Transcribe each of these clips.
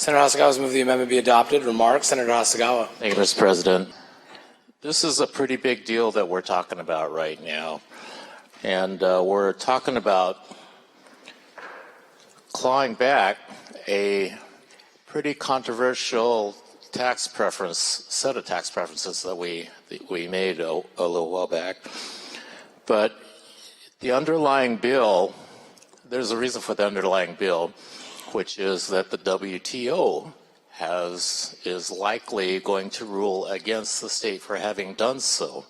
Senator Hasegawa move the amendment be adopted. Remarks, Senator Hasegawa. Thank you, Mr. President. This is a pretty big deal that we're talking about right now. And we're talking about clawing back a pretty controversial tax preference, set of tax preferences that we made a little while back. But the underlying bill, there's a reason for the underlying bill, which is that the WTO is likely going to rule against the state for having done so.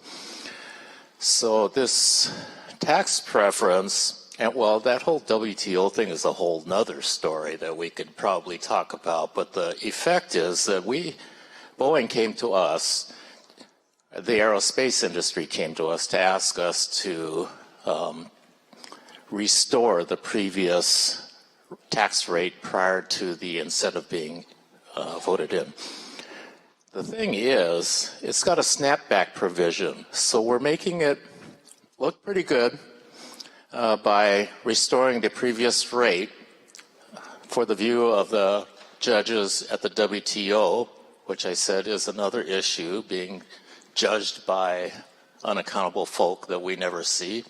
So this tax preference, and well, that whole WTO thing is a whole nother story that we could probably talk about, but the effect is that Boeing came to us, the aerospace industry came to us to ask us to restore the previous tax rate prior to the incentive being voted in. The thing is, it's got a snapback provision, so we're making it look pretty good by restoring the previous rate for the view of the judges at the WTO, which I said is another issue, being judged by unaccountable folk that we never see.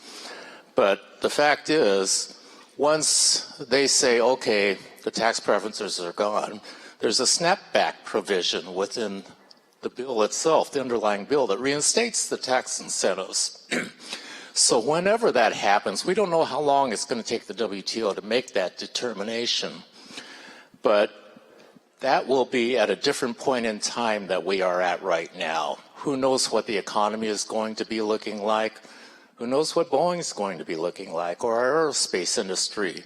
But the fact is, once they say, okay, the tax preferences are gone, there's a snapback provision within the bill itself, the underlying bill, that reinstates the tax incentives. So whenever that happens, we don't know how long it's going to take the WTO to make that determination, but that will be at a different point in time that we are at right now. Who knows what the economy is going to be looking like? Who knows what Boeing is going to be looking like, or our aerospace industry?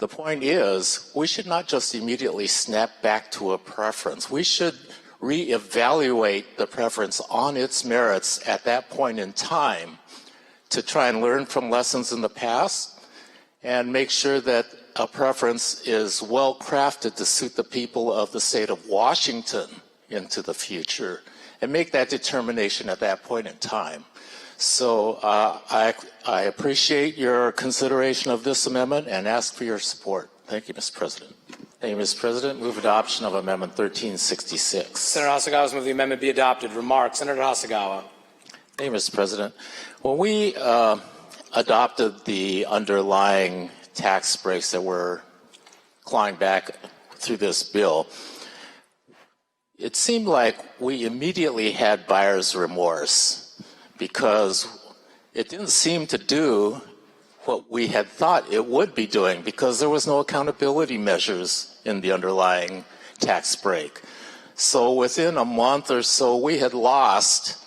The point is, we should not just immediately snap back to a preference. We should reevaluate the preference on its merits at that point in time to try and learn from lessons in the past and make sure that a preference is well crafted to suit the people of the state of Washington into the future, and make that determination at that point in time. So I appreciate your consideration of this amendment and ask for your support. Thank you, Mr. President. Thank you, Mr. President. Move adoption of Amendment 1366. Senator Hasegawa move the amendment be adopted. Remarks, Senator Hasegawa. Thank you, Mr. President. When we adopted the underlying tax breaks that we're clawing back through this bill, it seemed like we immediately had buyer's remorse, because it didn't seem to do what we had thought it would be doing, because there was no accountability measures in the underlying tax break. So within a month or so, we had lost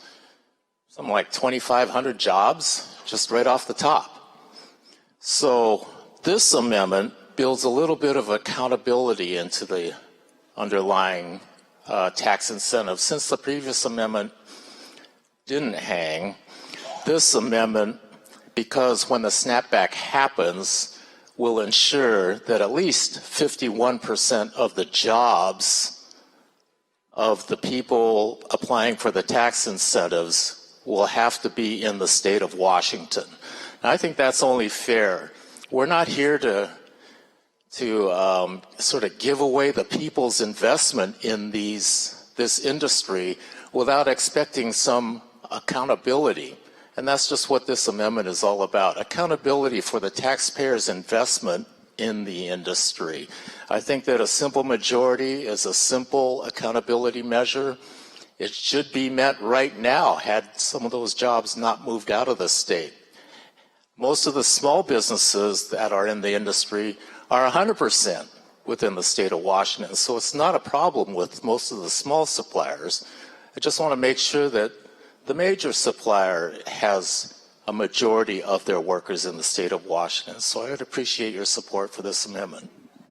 something like 2,500 jobs just right off the top. So this amendment builds a little bit of accountability into the underlying tax incentive. Since the previous amendment didn't hang, this amendment, because when the snapback happens, will ensure that at least 51% of the jobs of the people applying for the tax incentives will have to be in the state of Washington. And I think that's only fair. We're not here to sort of give away the people's investment in this industry without expecting some accountability. And that's just what this amendment is all about, accountability for the taxpayers' investment in the industry. I think that a simple majority is a simple accountability measure. It should be met right now had some of those jobs not moved out of the state. Most of the small businesses that are in the industry are 100% within the state of Washington, so it's not a problem with most of the small suppliers. I just want to make sure that the major supplier has a majority of their workers in the state of Washington. So I would appreciate your support for this amendment.